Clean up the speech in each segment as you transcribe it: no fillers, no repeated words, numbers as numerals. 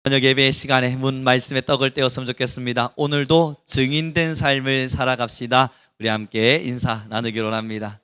저녁 예배 시간에 문 말씀에 떡을 떼었으면 좋겠습니다. 오늘도 증인된 삶을 살아갑시다. 우리 함께 인사 나누기로 합니다.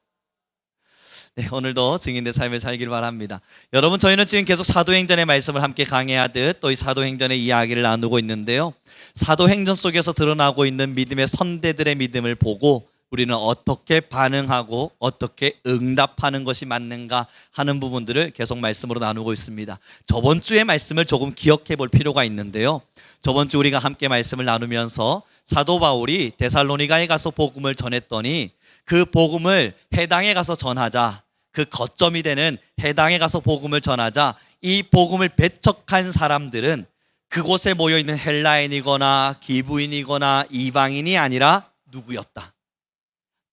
네, 오늘도 증인된 삶을 살길 바랍니다. 여러분, 저희는 지금 계속 사도행전의 말씀을 함께 강해하듯 또 이 사도행전의 이야기를 나누고 있는데요, 사도행전 속에서 드러나고 있는 믿음의 선대들의 믿음을 보고 우리는 어떻게 반응하고 어떻게 응답하는 것이 맞는가 하는 부분들을 계속 말씀으로 나누고 있습니다. 저번 주의 말씀을 조금 기억해 볼 필요가 있는데요, 저번 주 우리가 함께 말씀을 나누면서 사도 바울이 데살로니가에 가서 복음을 전했더니 그 복음을 해당에 가서 전하자, 그 거점이 되는 해당에 가서 복음을 전하자 이 복음을 배척한 사람들은 그곳에 모여있는 헬라인이거나 기브인이거나 이방인이 아니라 누구였다?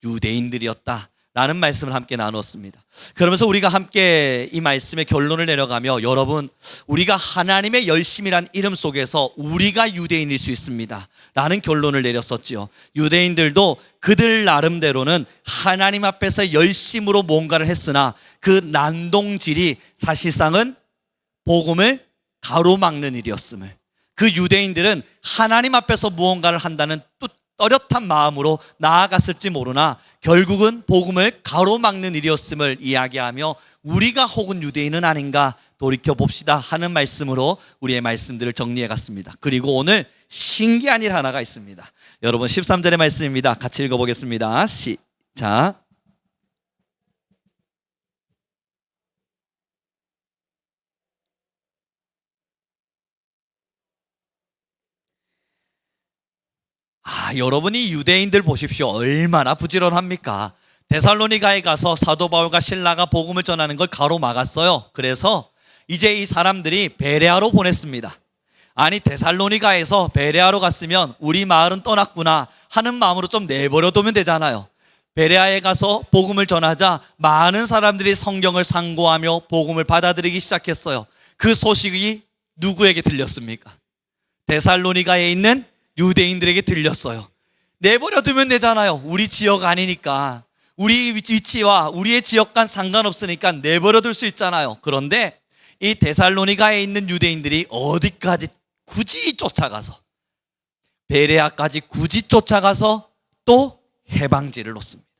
유대인들이었다 라는 말씀을 함께 나눴습니다. 그러면서 우리가 함께 이 말씀의 결론을 내려가며, 여러분, 우리가 하나님의 열심이란 이름 속에서 우리가 유대인일 수 있습니다 라는 결론을 내렸었지요. 유대인들도 그들 나름대로는 하나님 앞에서 열심으로 뭔가를 했으나 그 난동질이 사실상은 복음을 가로막는 일이었음을, 그 유대인들은 하나님 앞에서 무언가를 한다는 또렷한 마음으로 나아갔을지 모르나 결국은 복음을 가로막는 일이었음을 이야기하며, 우리가 혹은 유대인은 아닌가 돌이켜봅시다 하는 말씀으로 우리의 말씀들을 정리해 갔습니다. 그리고 오늘 신기한 일 하나가 있습니다. 여러분, 13절의 말씀입니다. 같이 읽어보겠습니다. 시작. 여러분이 유대인들 보십시오. 얼마나 부지런합니까? 데살로니가에 가서 사도 바울과 실라가 복음을 전하는 걸 가로막았어요. 그래서 이제 이 사람들이 베레아로 보냈습니다. 아니, 데살로니가에서 베레아로 갔으면 우리 마을은 떠났구나 하는 마음으로 좀 내버려 두면 되잖아요. 베레아에 가서 복음을 전하자 많은 사람들이 성경을 상고하며 복음을 받아들이기 시작했어요. 그 소식이 누구에게 들렸습니까? 데살로니가에 있는 유대인들에게 들렸어요. 내버려 두면 되잖아요. 우리 지역 아니니까, 우리 위치와 우리의 지역과는 상관없으니까 내버려 둘 수 있잖아요. 그런데 이 데살로니가에 있는 유대인들이 어디까지 굳이 쫓아가서, 베레아까지 굳이 쫓아가서 또 해방지를 놓습니다.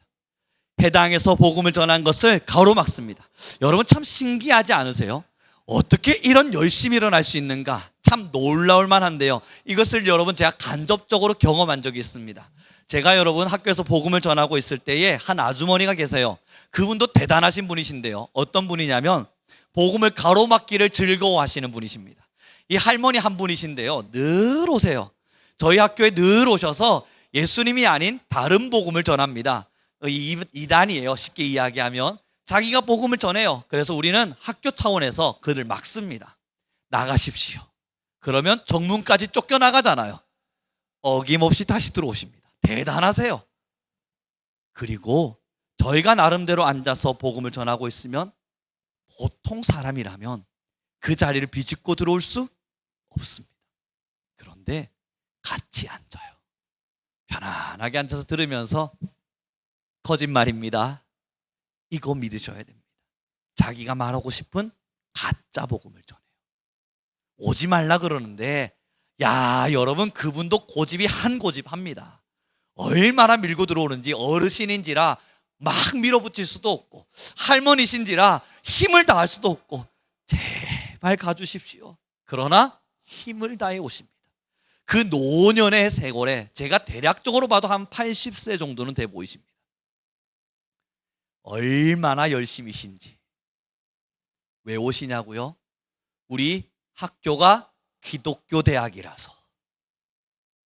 해당에서 복음을 전한 것을 가로막습니다. 여러분, 참 신기하지 않으세요? 어떻게 이런 열심히 일어날 수 있는가? 참 놀라울 만한데요, 이것을 여러분 제가 간접적으로 경험한 적이 있습니다. 제가 여러분 학교에서 복음을 전하고 있을 때에 한 아주머니가 계세요. 그분도 대단하신 분이신데요, 어떤 분이냐면 복음을 가로막기를 즐거워하시는 분이십니다. 이 할머니 한 분이신데요, 늘 오세요. 저희 학교에 늘 오셔서 예수님이 아닌 다른 복음을 전합니다. 이단이에요. 쉽게 이야기하면 자기가 복음을 전해요. 그래서 우리는 학교 차원에서 그를 막습니다. 나가십시오. 그러면 정문까지 쫓겨나가잖아요. 어김없이 다시 들어오십니다. 대단하세요. 그리고 저희가 나름대로 앉아서 복음을 전하고 있으면 보통 사람이라면 그 자리를 비집고 들어올 수 없습니다. 그런데 같이 앉아요. 편안하게 앉아서 들으면서, 거짓말입니다, 이거 믿으셔야 됩니다. 자기가 말하고 싶은 가짜 복음을 전해요. 오지 말라 그러는데, 여러분, 그분도 고집이 한 고집 합니다. 얼마나 밀고 들어오는지, 어르신인지라 막 밀어붙일 수도 없고, 할머니신지라 힘을 다할 수도 없고, 제발 가주십시오. 그러나 힘을 다해 오십니다. 그 노년의 세골에 제가 대략적으로 봐도 한 80세 정도는 돼 보이십니다. 얼마나 열심히신지. 왜 오시냐고요? 우리 학교가 기독교 대학이라서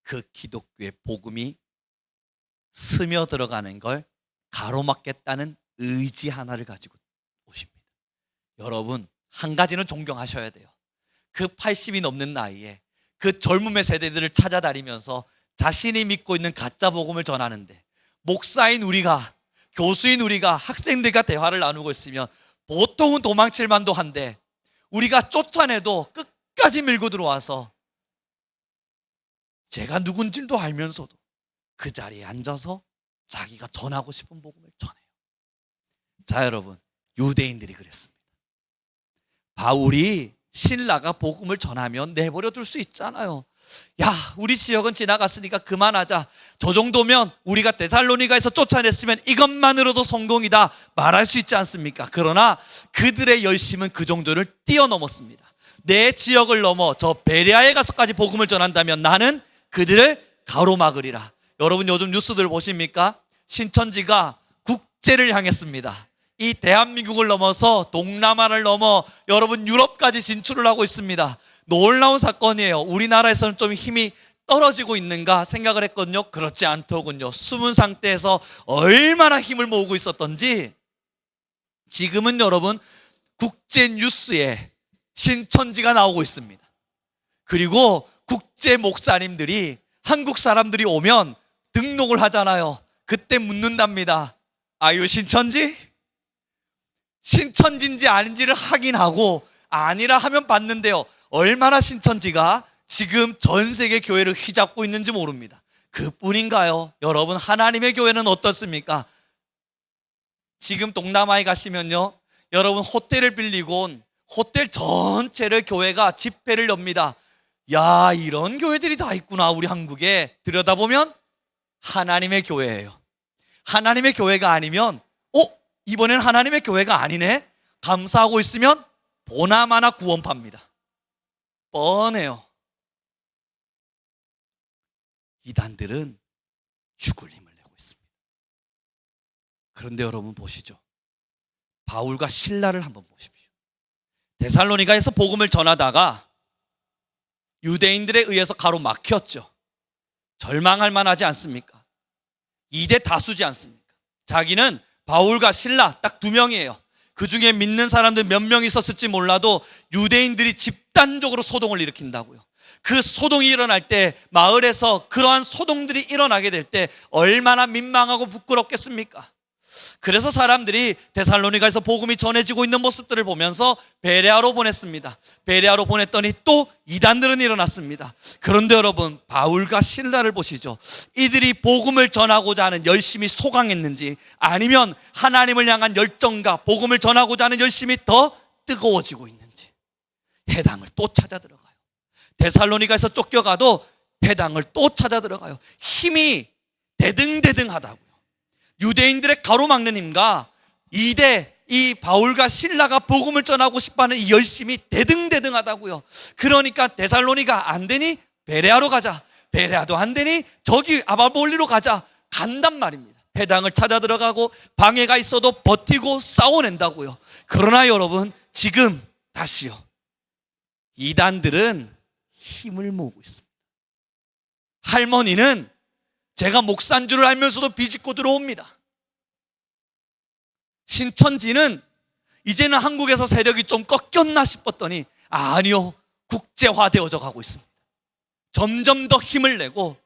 그 기독교의 복음이 스며들어가는 걸 가로막겠다는 의지 하나를 가지고 오십니다. 여러분, 한 가지는 존경하셔야 돼요. 그 80이 넘는 나이에 그 젊음의 세대들을 찾아다니면서 자신이 믿고 있는 가짜 복음을 전하는데, 목사인 우리가, 교수인 우리가 학생들과 대화를 나누고 있으면 보통은 도망칠 만도 한데, 우리가 쫓아내도 끝까지 밀고 들어와서 제가 누군지도 알면서도 그 자리에 앉아서 자기가 전하고 싶은 복음을 전해요. 자, 여러분, 유대인들이 그랬습니다. 바울이 신라가 복음을 전하면 내버려 둘 수 있잖아요. 야, 우리 지역은 지나갔으니까 그만하자. 저 정도면 우리가 데살로니가에서 쫓아냈으면 이것만으로도 성공이다 말할 수 있지 않습니까? 그러나 그들의 열심은 그 정도를 뛰어넘었습니다. 내 지역을 넘어 저 베레아에 가서까지 복음을 전한다면 나는 그들을 가로막으리라. 여러분 요즘 뉴스들 보십니까? 신천지가 국제를 향했습니다. 이 대한민국을 넘어서 동남아를 넘어 여러분 유럽까지 진출을 하고 있습니다. 놀라운 사건이에요. 우리나라에서는 좀 힘이 떨어지고 있는가 생각을 했거든요. 그렇지 않더군요. 숨은 상태에서 얼마나 힘을 모으고 있었던지 지금은 여러분 국제 뉴스에 신천지가 나오고 있습니다. 그리고 국제 목사님들이 한국 사람들이 오면 등록을 하잖아요. 그때 묻는답니다. 아유 신천지? 신천지인지 아닌지를 확인하고 아니라 하면 받는데요. 얼마나 신천지가 지금 전 세계 교회를 휘잡고 있는지 모릅니다. 그뿐인가요? 여러분 하나님의 교회는 어떻습니까? 지금 동남아에 가시면요, 여러분 호텔을 빌리고 온 호텔 전체를 교회가 집회를 엽니다. 야, 이런 교회들이 다 있구나. 우리 한국에 들여다보면 하나님의 교회예요. 하나님의 교회가 아니면 이번엔 하나님의 교회가 아니네? 감사하고 있으면 보나마나 구원파입니다. 뻔해요. 이단들은 죽을 힘을 내고 있습니다. 그런데 여러분 보시죠. 바울과 실라를 한번 보십시오. 데살로니가에서 복음을 전하다가 유대인들에 의해서 가로막혔죠. 절망할 만하지 않습니까? 2대 다수지 않습니까? 자기는 바울과 실라 딱 2명이에요. 그 중에 믿는 사람들 몇 명 있었을지 몰라도 유대인들이 집단적으로 소동을 일으킨다고요. 그 소동이 일어날 때 마을에서 그러한 소동들이 일어나게 될 때 얼마나 민망하고 부끄럽겠습니까? 그래서 사람들이 데살로니가에서 복음이 전해지고 있는 모습들을 보면서 베레아로 보냈습니다. 베레아로 보냈더니 또 이단들은 일어났습니다. 그런데 여러분 바울과 실라를 보시죠. 이들이 복음을 전하고자 하는 열심이 소강했는지 아니면 하나님을 향한 열정과 복음을 전하고자 하는 열심이 더 뜨거워지고 있는지 회당을 또 찾아 들어가요. 데살로니가에서 쫓겨가도 회당을 또 찾아 들어가요. 힘이 대등대등하다고요. 유대인들의 가로막는 힘과 이 바울과 실라가 복음을 전하고 싶어하는 이 열심이 대등대등하다고요. 그러니까 데살로니가 안 되니 베레아로 가자. 베레아도 안 되니 저기 아바볼리로 가자. 간단 말입니다. 회당을 찾아 들어가고 방해가 있어도 버티고 싸워낸다고요. 그러나 여러분 지금 다시요. 이단들은 힘을 모으고 있습니다. 할머니는 제가 목사인 줄 알면서도 비집고 들어옵니다. 신천지는 이제는 한국에서 세력이 좀 꺾였나 싶었더니 아니요, 국제화되어져 가고 있습니다. 점점 더 힘을 내고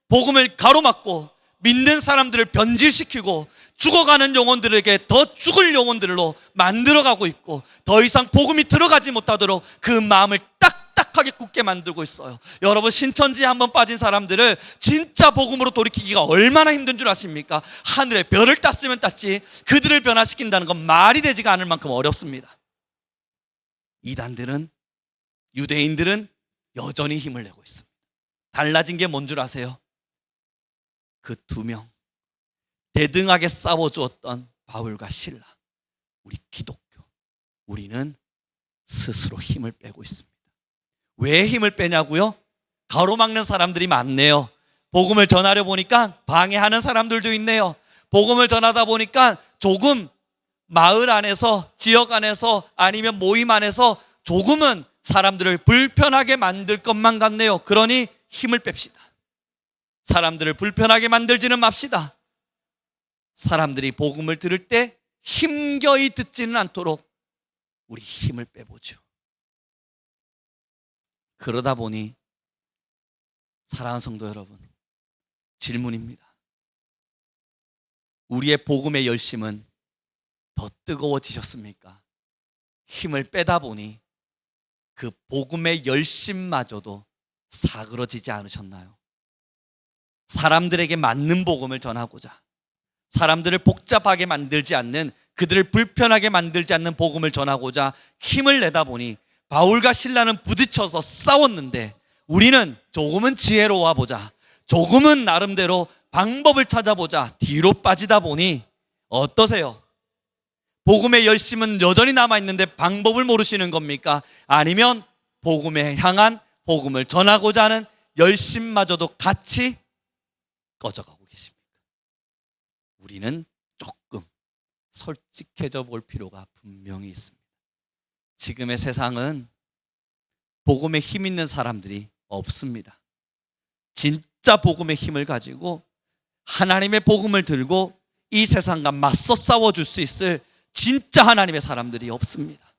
복음을 가로막고 믿는 사람들을 변질시키고 죽어가는 영혼들에게 더 죽을 영혼들로 만들어가고 있고 더 이상 복음이 들어가지 못하도록 그 마음을 딱딱하게 굳게 만들고 있어요. 여러분 신천지에 한번 빠진 사람들을 진짜 복음으로 돌이키기가 얼마나 힘든 줄 아십니까? 하늘에 별을 땄으면 땄지 그들을 변화시킨다는 건 말이 되지가 않을 만큼 어렵습니다. 이단들은 유대인들은 여전히 힘을 내고 있습니다. 달라진 게 뭔 줄 아세요? 그 2명 대등하게 싸워주었던 바울과 실라, 우리 기독교, 우리는 스스로 힘을 빼고 있습니다. 왜 힘을 빼냐고요? 가로막는 사람들이 많네요. 복음을 전하려 보니까 방해하는 사람들도 있네요. 복음을 전하다 보니까 조금 마을 안에서, 지역 안에서, 아니면 모임 안에서 조금은 사람들을 불편하게 만들 것만 같네요. 그러니 힘을 뺍시다. 사람들을 불편하게 만들지는 맙시다. 사람들이 복음을 들을 때 힘겨이 듣지는 않도록 우리 힘을 빼보죠. 그러다 보니 사랑하는 성도 여러분, 질문입니다. 우리의 복음의 열심은 더 뜨거워지셨습니까? 힘을 빼다 보니 그 복음의 열심마저도 사그러지지 않으셨나요? 사람들에게 맞는 복음을 전하고자, 사람들을 복잡하게 만들지 않는, 그들을 불편하게 만들지 않는 복음을 전하고자 힘을 내다 보니 바울과 실라는 부딪혀서 싸웠는데 우리는 조금은 지혜로워 보자, 조금은 나름대로 방법을 찾아보자 뒤로 빠지다 보니 어떠세요? 복음의 열심은 여전히 남아있는데 방법을 모르시는 겁니까? 아니면 복음에 향한, 복음을 전하고자 하는 열심마저도 같이 꺼져가고 계십니까? 우리는 조금 솔직해져 볼 필요가 분명히 있습니다. 지금의 세상은 복음에 힘 있는 사람들이 없습니다. 진짜 복음의 힘을 가지고 하나님의 복음을 들고 이 세상과 맞서 싸워줄 수 있을 진짜 하나님의 사람들이 없습니다.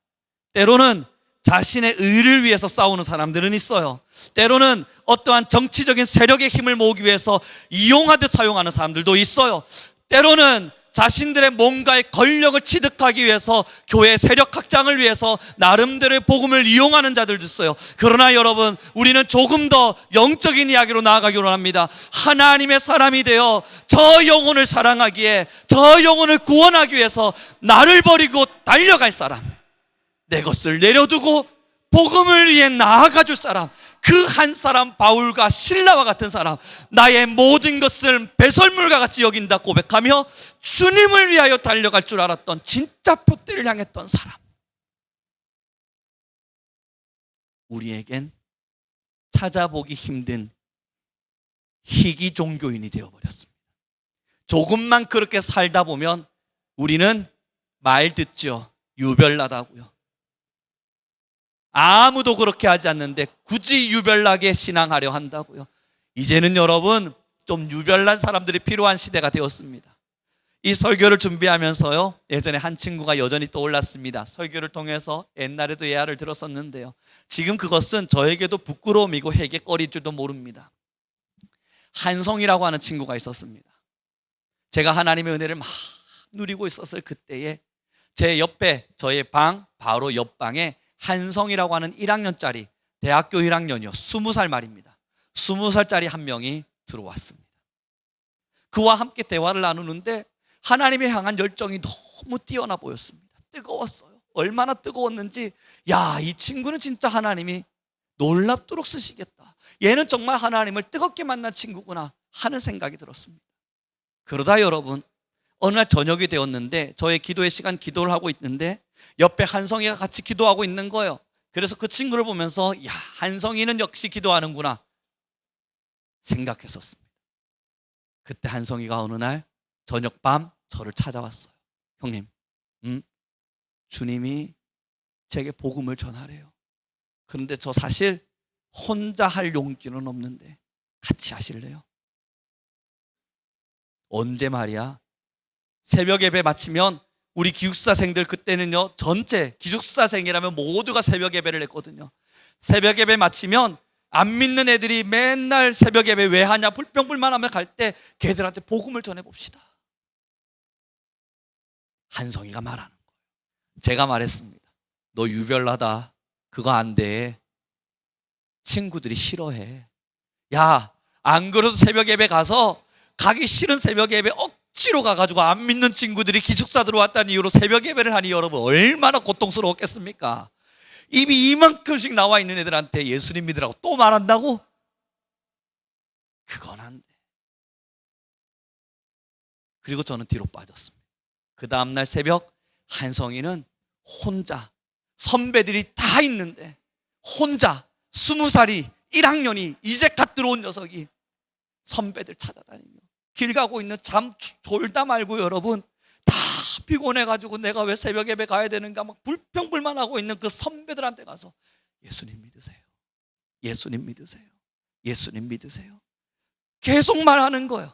때로는 자신의 의를 위해서 싸우는 사람들은 있어요. 때로는 어떠한 정치적인 세력의 힘을 모으기 위해서 이용하듯 사용하는 사람들도 있어요. 때로는 자신들의 뭔가의 권력을 취득하기 위해서 교회 세력 확장을 위해서 나름대로의 복음을 이용하는 자들도 있어요. 그러나 여러분, 우리는 조금 더 영적인 이야기로 나아가기 원합니다. 하나님의 사람이 되어 저 영혼을 사랑하기에, 저 영혼을 구원하기 위해서 나를 버리고 달려갈 사람, 내 것을 내려두고 복음을 위해 나아가 줄 사람, 그 한 사람, 바울과 실라와 같은 사람, 나의 모든 것을 배설물과 같이 여긴다 고백하며 주님을 위하여 달려갈 줄 알았던 진짜 표대를 향했던 사람, 우리에겐 찾아보기 힘든 희귀 종교인이 되어버렸습니다. 조금만 그렇게 살다 보면 우리는 말 듣죠. 유별나다고요. 아무도 그렇게 하지 않는데 굳이 유별나게 신앙하려 한다고요. 이제는 여러분, 좀 유별난 사람들이 필요한 시대가 되었습니다. 이 설교를 준비하면서요, 예전에 한 친구가 여전히 떠올랐습니다. 설교를 통해서 옛날에도 예화를 들었었는데요, 지금 그것은 저에게도 부끄러움이고 해괴거리일 줄도 모릅니다. 한성이라고 하는 친구가 있었습니다. 제가 하나님의 은혜를 막 누리고 있었을 그때에 제 옆에, 저의 방 바로 옆방에 한성이라고 하는 1학년짜리, 대학교 1학년이요, 20살 말입니다. 20살짜리 한 명이 들어왔습니다. 그와 함께 대화를 나누는데 하나님에 향한 열정이 너무 뛰어나 보였습니다. 뜨거웠어요. 얼마나 뜨거웠는지, 야, 이 친구는 진짜 하나님이 놀랍도록 쓰시겠다, 얘는 정말 하나님을 뜨겁게 만난 친구구나 하는 생각이 들었습니다. 그러다 여러분, 어느 날 저녁이 되었는데 저의 기도의 시간, 기도를 하고 있는데 옆에 한성이가 같이 기도하고 있는 거예요. 그래서 그 친구를 보면서, 야, 한성이는 역시 기도하는구나 생각했었습니다. 그때 한성이가 어느 날 저녁밤 저를 찾아왔어요. 형님, 주님이 제게 복음을 전하래요. 그런데 저 사실 혼자 할 용기는 없는데 같이 하실래요? 언제 말이야? 새벽 예배 마치면 우리 기숙사생들, 그때는요, 전체 기숙사생이라면 모두가 새벽 예배를 했거든요. 새벽 예배 마치면 안 믿는 애들이 맨날 새벽 예배 왜 하냐 불평불만하며 갈 때 걔들한테 복음을 전해봅시다. 한성이가 말하는 거예요. 제가 말했습니다. 너 유별나다, 그거 안 돼. 친구들이 싫어해. 야, 안 그래도 새벽 예배 가서 가기 싫은 새벽 예배 억지로 가가지고 안 믿는 친구들이 기숙사 들어왔다는 이유로 새벽 예배를 하니 여러분 얼마나 고통스러웠겠습니까? 입이 이만큼씩 나와 있는 애들한테 예수님 믿으라고 또 말한다고? 그건 안 돼. 그리고 저는 뒤로 빠졌습니다. 그 다음날 새벽, 한성이는 혼자, 선배들이 다 있는데 혼자 20살이 1학년이 이제 갓 들어온 녀석이 선배들 찾아다니며 길 가고 있는, 잠 졸다 말고 여러분 다 피곤해가지고 내가 왜 새벽 예배 가야 되는가 막 불평불만하고 있는 그 선배들한테 가서 예수님 믿으세요, 예수님 믿으세요, 예수님 믿으세요 계속 말하는 거예요.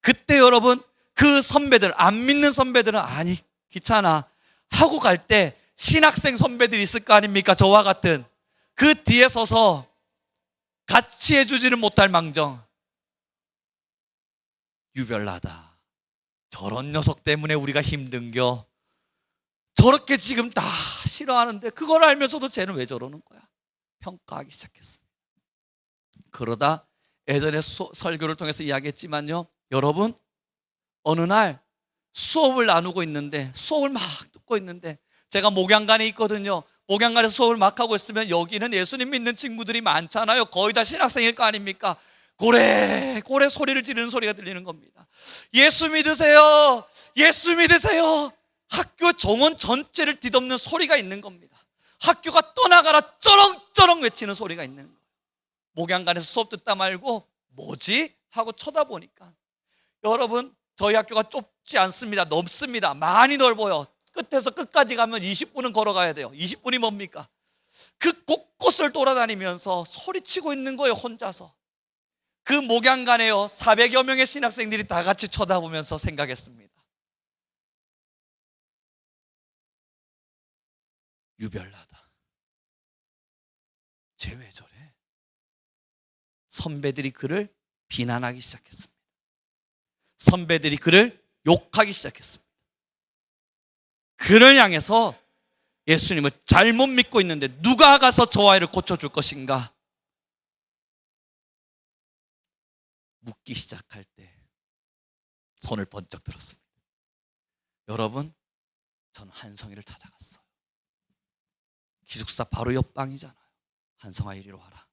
그때 여러분 그 선배들, 안 믿는 선배들은 아니 귀찮아 하고 갈 때 신학생 선배들이 있을 거 아닙니까? 저와 같은 그 뒤에 서서 같이 해주지는 못할 망정, 유별나다, 저런 녀석 때문에 우리가 힘든겨, 저렇게 지금 다 싫어하는데 그걸 알면서도 쟤는 왜 저러는 거야, 평가하기 시작했습니다. 그러다 예전에 설교를 통해서 이야기했지만요, 여러분 어느 날 수업을 나누고 있는데, 수업을 막 듣고 있는데 제가 목양관에 있거든요. 목양관에서 수업을 막 하고 있으면 여기는 예수님 믿는 친구들이 많잖아요. 거의 다 신학생일 거 아닙니까? 고래 고래 소리를 지르는 소리가 들리는 겁니다. 예수 믿으세요, 예수 믿으세요. 학교 정원 전체를 뒤덮는 소리가 있는 겁니다. 학교가 떠나가라 쩌렁쩌렁 외치는 소리가 있는 거예요. 목양관에서 수업 듣다 말고 뭐지? 하고 쳐다보니까 여러분, 저희 학교가 좁지 않습니다. 넓습니다. 많이 넓어요. 끝에서 끝까지 가면 20분은 걸어가야 돼요. 20분이 뭡니까? 그 곳곳을 돌아다니면서 소리치고 있는 거예요, 혼자서. 그 목양관에요, 400여 명의 신학생들이 다 같이 쳐다보면서 생각했습니다. 유별나다. 쟤 왜 저래? 선배들이 그를 비난하기 시작했습니다. 선배들이 그를 욕하기 시작했습니다. 그를 향해서 예수님을 잘못 믿고 있는데 누가 가서 저 아이를 고쳐줄 것인가? 묻기 시작할 때 손을 번쩍 들었습니다. 여러분, 저는 한성이를 찾아갔어요. 기숙사 바로 옆방이잖아요. 한성아, 이리로 와라.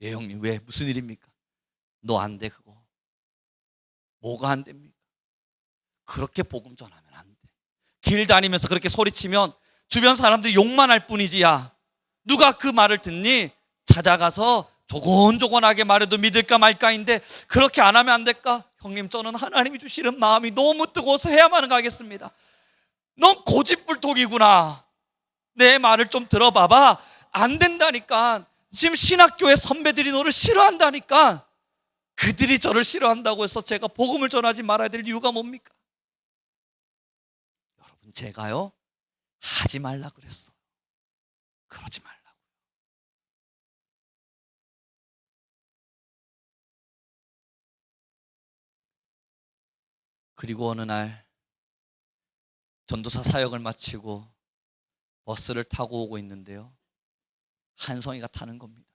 예 형님, 왜? 무슨 일입니까? 너 안 돼 그거. 뭐가 안 됩니까? 그렇게 복음 전하면 안 돼. 길 다니면서 그렇게 소리치면 주변 사람들이 욕만 할 뿐이지. 야, 누가 그 말을 듣니? 찾아가서 조곤조곤하게 말해도 믿을까 말까인데 그렇게 안 하면 안 될까? 형님, 저는 하나님이 주시는 마음이 너무 뜨거워서 해야만 가겠습니다. 넌 고집불통이구나. 내 말을 좀 들어봐봐. 안 된다니까. 지금 신학교의 선배들이 너를 싫어한다니까. 그들이 저를 싫어한다고 해서 제가 복음을 전하지 말아야 될 이유가 뭡니까? 여러분, 제가요 하지 말라 그랬어. 그러지 말라고. 그리고 어느 날 전도사 사역을 마치고 버스를 타고 오고 있는데요, 한성이가 타는 겁니다.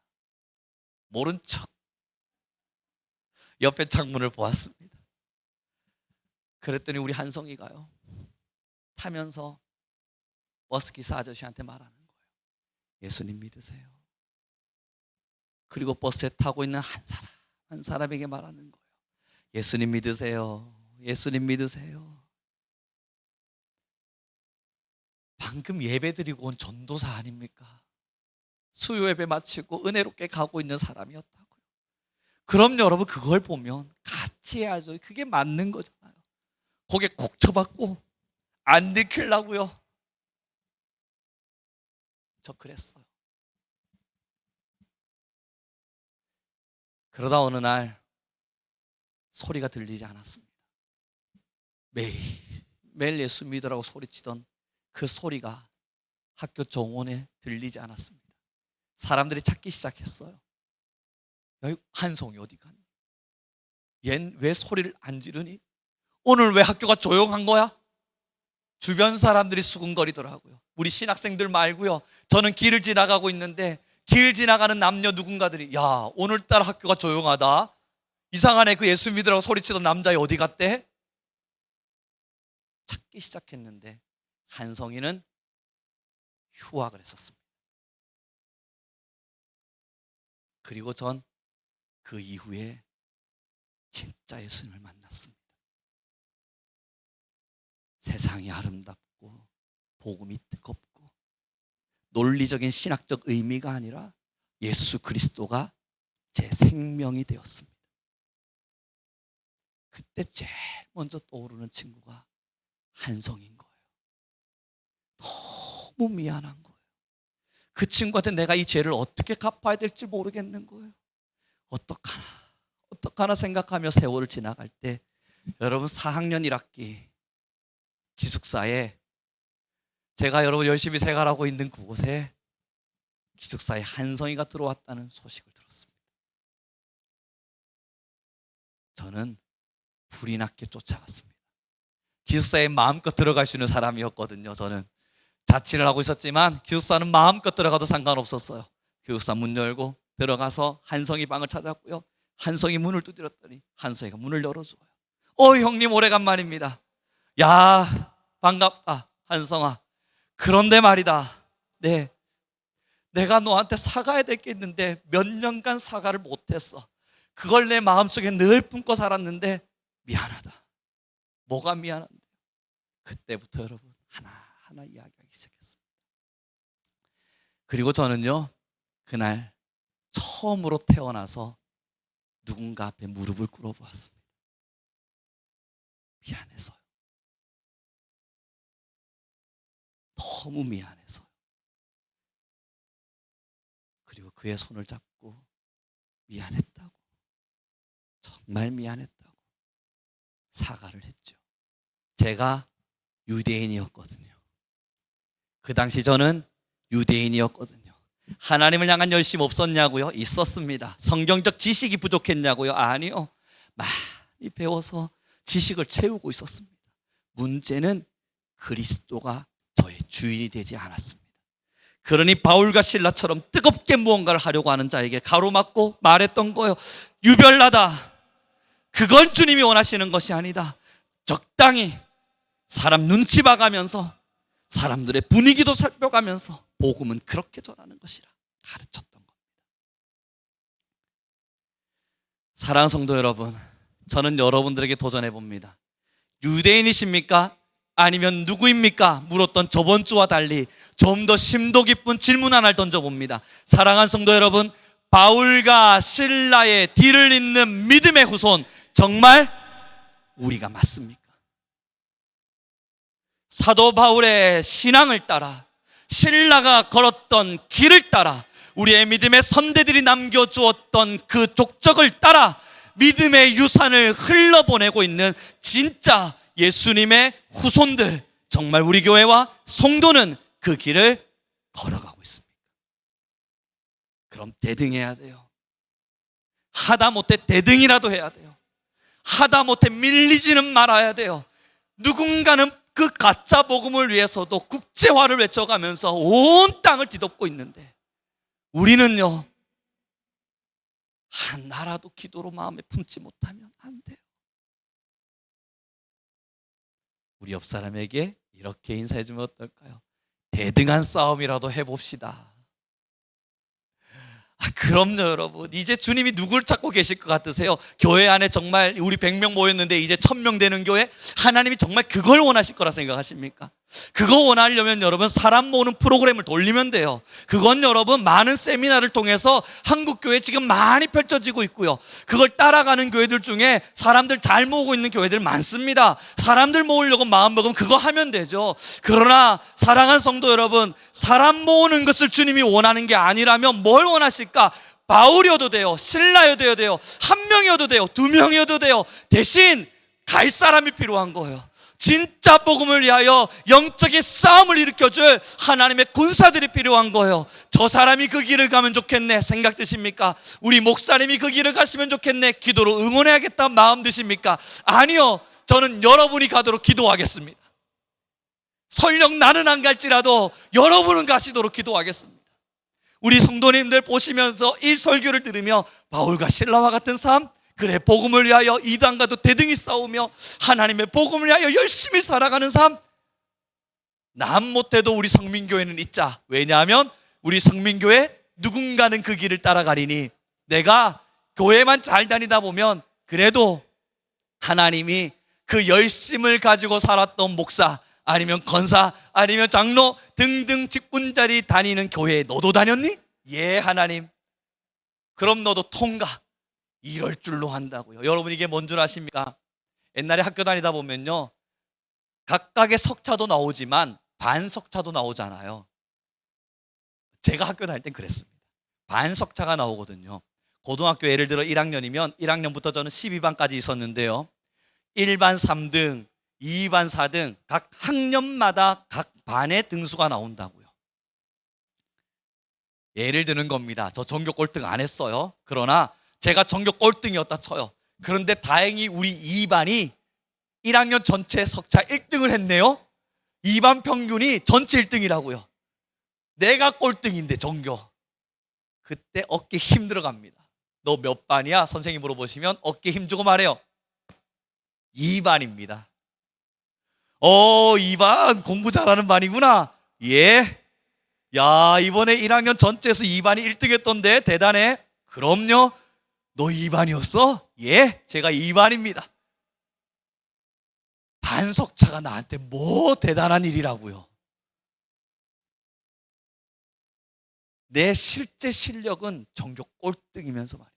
모른 척 옆에 창문을 보았습니다. 그랬더니 우리 한성이가요 타면서 버스 기사 아저씨한테 말하는 거예요. 예수님 믿으세요. 그리고 버스에 타고 있는 한 사람에게 말하는 거예요. 예수님 믿으세요. 예수님 믿으세요. 방금 예배 드리고 온 전도사 아닙니까? 수요 예배 마치고 은혜롭게 가고 있는 사람이었다고요. 그럼 여러분, 그걸 보면 같이 해야죠. 그게 맞는 거잖아요. 거기에 콕 쳐박고 안 들키려고요. 저 그랬어요. 그러다 어느 날 소리가 들리지 않았습니다. 매일 예수 믿으라고 소리치던 그 소리가 학교 정원에 들리지 않았습니다. 사람들이 찾기 시작했어요. 야, 한성이 어디 갔니? 얜 왜 소리를 안 지르니? 오늘 왜 학교가 조용한 거야? 주변 사람들이 수군거리더라고요. 우리 신학생들 말고요, 저는 길을 지나가고 있는데 길 지나가는 남녀 누군가들이, 야, 오늘따라 학교가 조용하다. 이상하네, 그 예수 믿으라고 소리치던 남자애 어디 갔대? 찾기 시작했는데 한성이는 휴학을 했었습니다. 그리고 전 그 이후에 진짜 예수님을 만났습니다. 세상이 아름답고 복음이 뜨겁고 논리적인 신학적 의미가 아니라 예수 그리스도가 제 생명이 되었습니다. 그때 제일 먼저 떠오르는 친구가 한성인 거예요. 너무 미안한 거예요. 그 친구한테 내가 이 죄를 어떻게 갚아야 될지 모르겠는 거예요. 어떡하나 생각하며 세월을 지나갈 때, 여러분, 4학년 1학기 기숙사에, 제가 여러분 열심히 생활하고 있는 그곳에 기숙사에 한성이가 들어왔다는 소식을 들었습니다. 저는 불이 났게 쫓아갔습니다. 기숙사에 마음껏 들어갈 수 있는 사람이었거든요. 저는 자취를 하고 있었지만 기숙사는 마음껏 들어가도 상관없었어요. 기숙사 문 열고 들어가서 한성이 방을 찾았고요, 한성이 문을 두드렸더니 한성이가 문을 열어줘요. 형님, 오래간만입니다. 야, 반갑다 한성아. 그런데 말이다, 네, 내가 너한테 사과해야 될 게 있는데 몇 년간 사과를 못했어. 그걸 내 마음속에 늘 품고 살았는데 미안하다. 뭐가 미안한데? 그때부터 여러분 하나하나 이야기하기 시작했습니다. 그리고 저는요, 그날 처음으로 태어나서 누군가 앞에 무릎을 꿇어보았습니다. 미안해서요. 너무 미안해서요. 그리고 그의 손을 잡고 미안했다고, 정말 미안했다고 사과를 했죠. 제가 유대인이었거든요. 그 당시 저는 유대인이었거든요. 하나님을 향한 열심 없었냐고요? 있었습니다. 성경적 지식이 부족했냐고요? 아니요. 많이 배워서 지식을 채우고 있었습니다. 문제는 그리스도가 저의 주인이 되지 않았습니다. 그러니 바울과 실라처럼 뜨겁게 무언가를 하려고 하는 자에게 가로막고 말했던 거예요. 유별나다. 그건 주님이 원하시는 것이 아니다. 적당히 사람 눈치 봐가면서 사람들의 분위기도 살펴가면서 복음은 그렇게 전하는 것이라 가르쳤던 겁니다. 사랑하는 성도 여러분, 저는 여러분들에게 도전해 봅니다. 유대인이십니까? 아니면 누구입니까? 물었던 저번 주와 달리 좀 더 심도 깊은 질문 하나를 던져봅니다. 사랑하는 성도 여러분, 바울과 실라의 뒤를 잇는 믿음의 후손, 정말 우리가 맞습니까? 사도 바울의 신앙을 따라, 실라가 걸었던 길을 따라, 우리의 믿음의 선대들이 남겨주었던 그 족적을 따라 믿음의 유산을 흘러보내고 있는 진짜 예수님의 후손들, 정말 우리 교회와 성도는 그 길을 걸어가고 있습니다. 그럼 대등해야 돼요. 하다못해 대등이라도 해야 돼요. 하다못해 밀리지는 말아야 돼요. 누군가는 그 가짜 복음을 위해서도 국제화를 외쳐가면서 온 땅을 뒤덮고 있는데, 우리는요, 하나라도 기도로 마음에 품지 못하면 안 돼요. 우리 옆 사람에게 이렇게 인사해주면 어떨까요? 대등한 싸움이라도 해봅시다. 그럼요 여러분, 이제 주님이 누굴 찾고 계실 것 같으세요? 교회 안에 정말 우리 100명 모였는데 이제 1000명 되는 교회, 하나님이 정말 그걸 원하실 거라 생각하십니까? 그거 원하려면 여러분 사람 모으는 프로그램을 돌리면 돼요. 그건 여러분 많은 세미나를 통해서 한국교회 지금 많이 펼쳐지고 있고요, 그걸 따라가는 교회들 중에 사람들 잘 모으고 있는 교회들 많습니다. 사람들 모으려고 마음먹으면 그거 하면 되죠. 그러나 사랑하는 성도 여러분, 사람 모으는 것을 주님이 원하는 게 아니라면 뭘 원하실까? 바울이어도 돼요, 신라여도 돼요, 한 명이어도 돼요, 두 명이어도 돼요. 대신 갈 사람이 필요한 거예요. 진짜 복음을 위하여 영적인 싸움을 일으켜줄 하나님의 군사들이 필요한 거예요. 저 사람이 그 길을 가면 좋겠네 생각 드십니까? 우리 목사님이 그 길을 가시면 좋겠네 기도로 응원해야겠다 마음 드십니까? 아니요, 저는 여러분이 가도록 기도하겠습니다. 설령 나는 안 갈지라도 여러분은 가시도록 기도하겠습니다. 우리 성도님들 보시면서 이 설교를 들으며 바울과 실라와 같은 삶, 그래 복음을 위하여 이단과도 대등히 싸우며 하나님의 복음을 위하여 열심히 살아가는 삶, 남 못해도 우리 성민교회는 있자. 왜냐하면 우리 성민교회 누군가는 그 길을 따라가리니, 내가 교회만 잘 다니다 보면 그래도 하나님이 그 열심을 가지고 살았던 목사 아니면 권사 아니면 장로 등등 직분자리 다니는 교회에 너도 다녔니? 예 하나님, 그럼 너도 통과, 이럴 줄로 한다고요. 여러분 이게 뭔 줄 아십니까? 옛날에 학교 다니다 보면요, 각각의 석차도 나오지만 반석차도 나오잖아요. 제가 학교 다닐 땐 그랬습니다. 반석차가 나오거든요. 고등학교 예를 들어 1학년이면 1학년부터 저는 12반까지 있었는데요, 1반 3등, 2반 4등 각 학년마다 각 반의 등수가 나온다고요. 예를 드는 겁니다. 저 전교 꼴등 안 했어요. 그러나 제가 전교 꼴등이었다 쳐요. 그런데 다행히 우리 2반이 1학년 전체 석차 1등을 했네요. 2반 평균이 전체 1등이라고요. 내가 꼴등인데 전교. 그때 어깨 힘 들어갑니다. 너 몇 반이야? 선생님 물어보시면 어깨 힘 주고 말해요. 2반입니다. 2반 공부 잘하는 반이구나. 예. 야, 이번에 1학년 전체에서 2반이 1등 했던데 대단해. 그럼요. 너 2반이었어? 예, 제가 2반입니다. 반석차가 나한테 뭐 대단한 일이라고요. 내 실제 실력은 전교 꼴등이면서 말이야.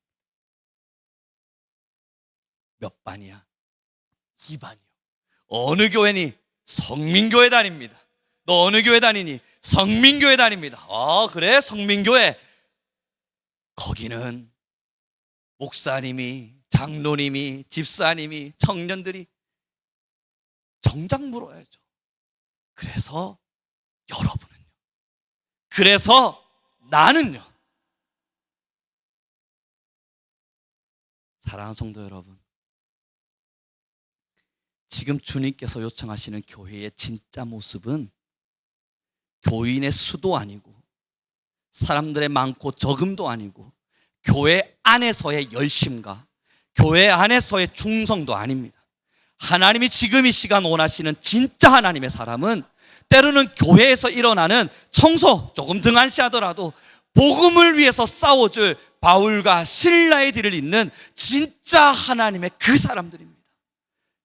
몇 반이야? 2반이요. 어느 교회니? 성민교회 다닙니다. 너 어느 교회 다니니? 성민교회 다닙니다. 그래? 성민교회. 거기는 목사님이, 장로님이, 집사님이, 청년들이 정작 물어야죠. 그래서 여러분은요. 그래서 나는요. 사랑하는 성도 여러분, 지금 주님께서 요청하시는 교회의 진짜 모습은 교인의 수도 아니고 사람들의 많고 적음도 아니고 교회 안에서의 열심과 교회 안에서의 충성도 아닙니다. 하나님이 지금 이 시간 원하시는 진짜 하나님의 사람은 때로는 교회에서 일어나는 청소 조금 등한시하더라도 복음을 위해서 싸워줄 바울과 실라의 뒤를 잇는 진짜 하나님의 그 사람들입니다.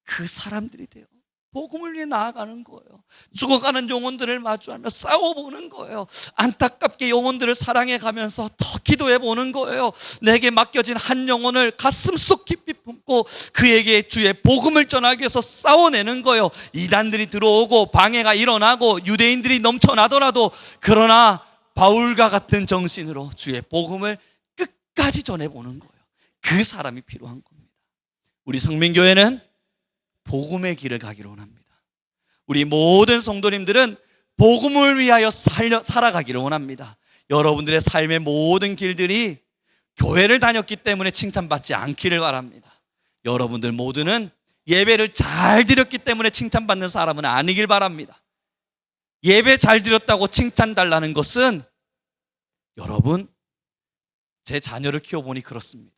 그 사람들이 돼요. 복음을 위해 나아가는 거예요. 죽어가는 영혼들을 마주하며 싸워보는 거예요. 안타깝게 영혼들을 사랑해가면서 더 기도해보는 거예요. 내게 맡겨진 한 영혼을 가슴속 깊이 품고 그에게 주의 복음을 전하기 위해서 싸워내는 거예요. 이단들이 들어오고 방해가 일어나고 유대인들이 넘쳐나더라도, 그러나 바울과 같은 정신으로 주의 복음을 끝까지 전해보는 거예요. 그 사람이 필요한 겁니다. 우리 성민교회는 복음의 길을 가기를 원합니다. 우리 모든 성도님들은 복음을 위하여 살아가기를 원합니다. 여러분들의 삶의 모든 길들이 교회를 다녔기 때문에 칭찬받지 않기를 바랍니다. 여러분들 모두는 예배를 잘 드렸기 때문에 칭찬받는 사람은 아니길 바랍니다. 예배 잘 드렸다고 칭찬 달라는 것은, 여러분, 제 자녀를 키워보니 그렇습니다.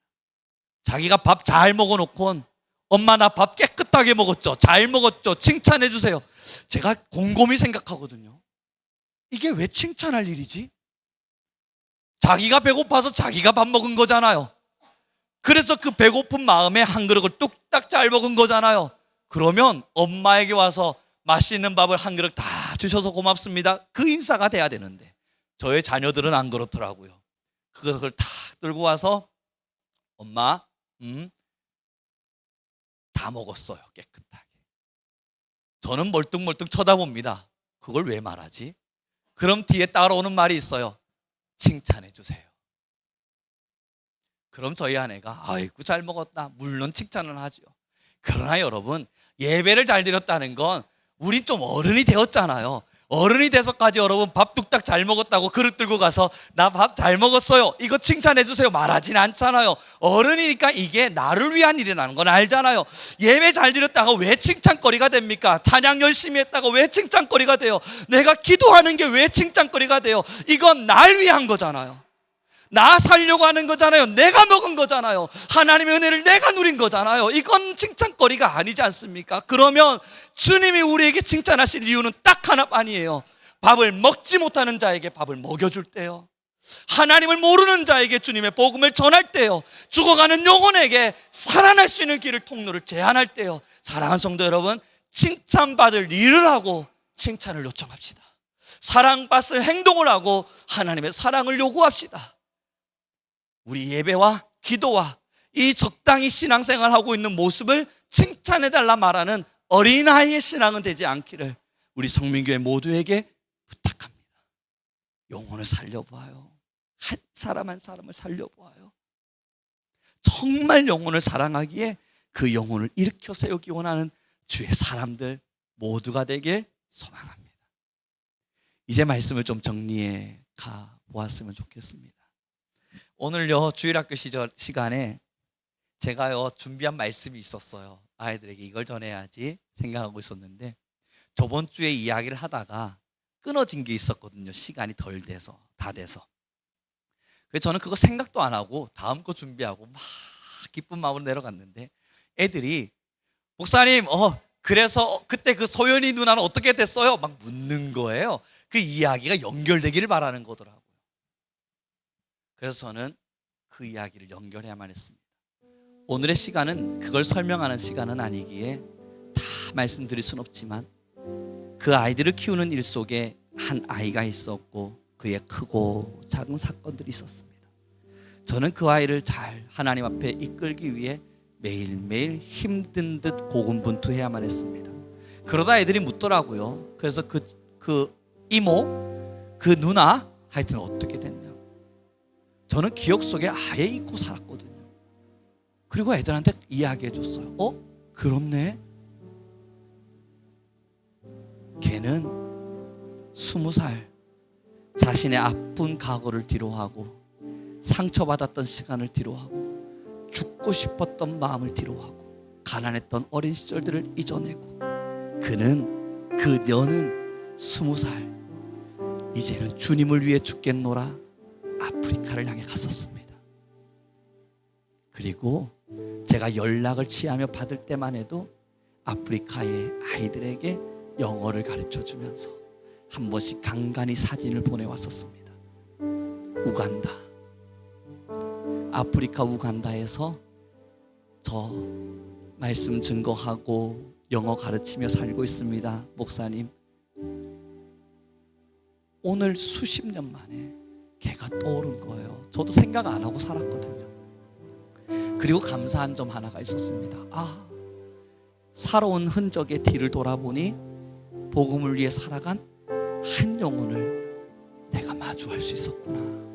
자기가 밥 잘 먹어놓곤 엄마 나 밥 깨끗하게 먹었죠, 잘 먹었죠, 칭찬해 주세요. 제가 곰곰이 생각하거든요. 이게 왜 칭찬할 일이지? 자기가 배고파서 자기가 밥 먹은 거잖아요. 그래서 그 배고픈 마음에 한 그릇을 뚝딱 잘 먹은 거잖아요. 그러면 엄마에게 와서 맛있는 밥을 한 그릇 다 주셔서 고맙습니다, 그 인사가 돼야 되는데, 저의 자녀들은 안 그렇더라고요. 그것을 다 들고 와서 엄마 다 먹었어요, 깨끗하게. 저는 멀뚱멀뚱 쳐다봅니다. 그걸 왜 말하지? 그럼 뒤에 따라오는 말이 있어요. 칭찬해 주세요. 그럼 저희 아내가 아이고 잘 먹었다, 물론 칭찬을 하죠. 그러나 여러분, 예배를 잘 드렸다는 건 우리 좀 어른이 되었잖아요. 어른이 돼서까지 여러분 밥 뚝딱 잘 먹었다고 그릇 들고 가서 나 밥 잘 먹었어요, 이거 칭찬해 주세요 말하진 않잖아요. 어른이니까 이게 나를 위한 일이라는 건 알잖아요. 예배 잘 드렸다가 왜 칭찬거리가 됩니까? 찬양 열심히 했다가 왜 칭찬거리가 돼요? 내가 기도하는 게 왜 칭찬거리가 돼요? 이건 날 위한 거잖아요. 나 살려고 하는 거잖아요. 내가 먹은 거잖아요. 하나님의 은혜를 내가 누린 거잖아요. 이건 칭찬거리가 아니지 않습니까? 그러면 주님이 우리에게 칭찬하실 이유는 딱 하나뿐이에요. 밥을 먹지 못하는 자에게 밥을 먹여줄 때요, 하나님을 모르는 자에게 주님의 복음을 전할 때요, 죽어가는 영혼에게 살아날 수 있는 길을, 통로를 제안할 때요. 사랑하는 성도 여러분, 칭찬받을 일을 하고 칭찬을 요청합시다. 사랑받을 행동을 하고 하나님의 사랑을 요구합시다. 우리 예배와 기도와 이 적당히 신앙생활하고 있는 모습을 칭찬해달라 말하는 어린아이의 신앙은 되지 않기를 우리 성민교회 모두에게 부탁합니다. 영혼을 살려보아요. 한 사람 한 사람을 살려보아요. 정말 영혼을 사랑하기에 그 영혼을 일으켜 세우기 원하는 주의 사람들 모두가 되길 소망합니다. 이제 말씀을 좀 정리해 가 보았으면 좋겠습니다. 오늘요, 주일학교 시간에 제가요 준비한 말씀이 있었어요. 아이들에게 이걸 전해야지 생각하고 있었는데, 저번 주에 이야기를 하다가 끊어진 게 있었거든요. 시간이 덜 돼서, 다 돼서. 그래서 저는 그거 생각도 안 하고 다음 거 준비하고 막 기쁜 마음으로 내려갔는데, 애들이 목사님 그래서 그때 그 소연이 누나는 어떻게 됐어요? 막 묻는 거예요. 그 이야기가 연결되기를 바라는 거더라고요. 그래서 저는 그 이야기를 연결해야만 했습니다. 오늘의 시간은 그걸 설명하는 시간은 아니기에 다 말씀드릴 순 없지만, 그 아이들을 키우는 일 속에 한 아이가 있었고 그의 크고 작은 사건들이 있었습니다. 저는 그 아이를 잘 하나님 앞에 이끌기 위해 매일매일 힘든 듯 고군분투해야만 했습니다. 그러다 애들이 묻더라고요. 그래서 그 이모, 그 누나 하여튼 어떻게 됐냐고. 저는 기억 속에 아예 잊고 살았거든요. 그리고 애들한테 이야기해 줬어요. 그렇네. 걔는 20살 자신의 아픈 과거를 뒤로하고 상처받았던 시간을 뒤로하고 죽고 싶었던 마음을 뒤로하고 가난했던 어린 시절들을 잊어내고 그녀는 20살 이제는 주님을 위해 죽겠노라 아프리카를 향해 갔었습니다. 그리고 제가 연락을 취하며 받을 때만 해도 아프리카의 아이들에게 영어를 가르쳐 주면서 한 번씩 간간히 사진을 보내왔었습니다. 우간다, 아프리카 우간다에서 저 말씀 증거하고 영어 가르치며 살고 있습니다. 목사님, 오늘 수십 년 만에 걔가 떠오른 거예요. 저도 생각 안 하고 살았거든요. 그리고 감사한 점 하나가 있었습니다. 살아온 흔적의 뒤를 돌아보니 복음을 위해 살아간 한 영혼을 내가 마주할 수 있었구나.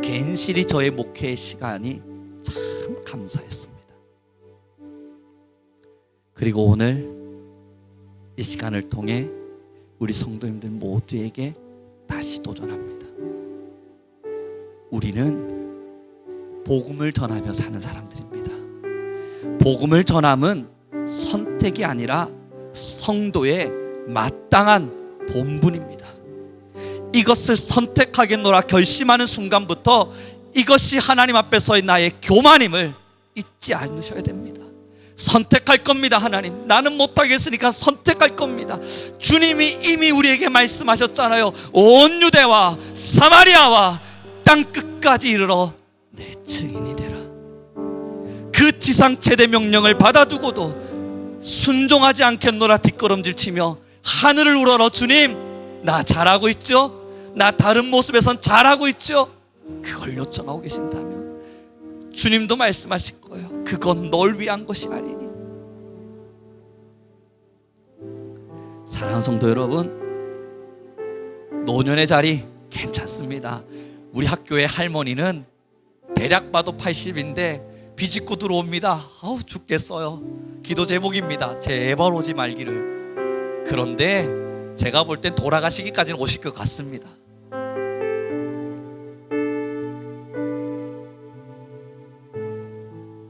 괜시리 저의 목회의 시간이 참 감사했습니다. 그리고 오늘 이 시간을 통해 우리 성도님들 모두에게 다시 도전합니다. 우리는 복음을 전하며 사는 사람들입니다. 복음을 전함은 선택이 아니라 성도의 마땅한 본분입니다. 이것을 선택하겠노라 결심하는 순간부터 이것이 하나님 앞에서의 나의 교만임을 잊지 않으셔야 됩니다. 선택할 겁니다. 하나님, 나는 못하겠으니까 선택할 겁니다. 주님이 이미 우리에게 말씀하셨잖아요. 온 유대와 사마리아와 땅 끝까지 이르러 내 증인이 되라. 그 지상 최대 명령을 받아두고도 순종하지 않겠노라 뒷걸음질 치며 하늘을 우러러 주님, 나 잘하고 있죠? 나 다른 모습에선 잘하고 있죠? 그걸 요청하고 계신다면 주님도 말씀하실 거예요. 그건 널 위한 것이 아니니. 사랑하는 성도 여러분, 노년의 자리 괜찮습니다. 우리 학교의 할머니는 대략 봐도 80인데 비집고 들어옵니다. 죽겠어요. 기도 제목입니다. 제발 오지 말기를. 그런데 제가 볼 땐 돌아가시기까지는 오실 것 같습니다.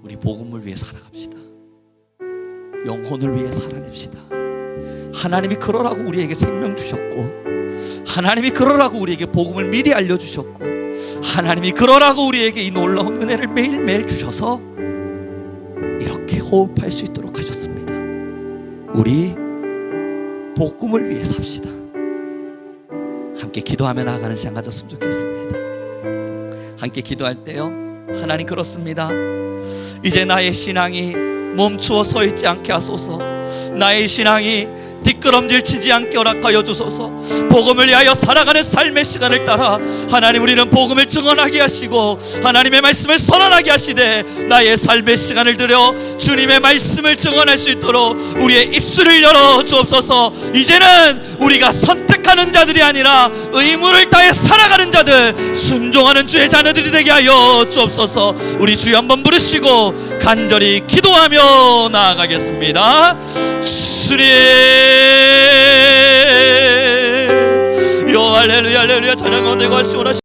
우리 복음을 위해 살아갑시다. 영혼을 위해 살아냅시다. 하나님이 그러라고 우리에게 생명 주셨고, 하나님이 그러라고 우리에게 복음을 미리 알려주셨고, 하나님이 그러라고 우리에게 이 놀라운 은혜를 매일매일 주셔서 이렇게 호흡할 수 있도록 하셨습니다. 우리 복음을 위해 삽시다. 함께 기도하며 나아가는 시간 가졌으면 좋겠습니다. 함께 기도할 때요, 하나님 그렇습니다. 이제 나의 신앙이 멈추어 서 있지 않게 하소서. 나의 신앙이 뒷걸음질 치지 않게 허락하여 주소서. 복음을 위하여 살아가는 삶의 시간을 따라 하나님, 우리는 복음을 증언하게 하시고 하나님의 말씀을 선언하게 하시되 나의 삶의 시간을 들여 주님의 말씀을 증언할 수 있도록 우리의 입술을 열어 주옵소서. 이제는 우리가 선택하는 자들이 아니라 의무를 다해 살아가는 자들, 순종하는 주의 자녀들이 되게 하여 주옵소서. 우리 주여 한번 부르시고 간절히 기도하며 나아가겠습니다. 주님, 요 할렐루야 할렐루야 찬양하고 내가 시원하시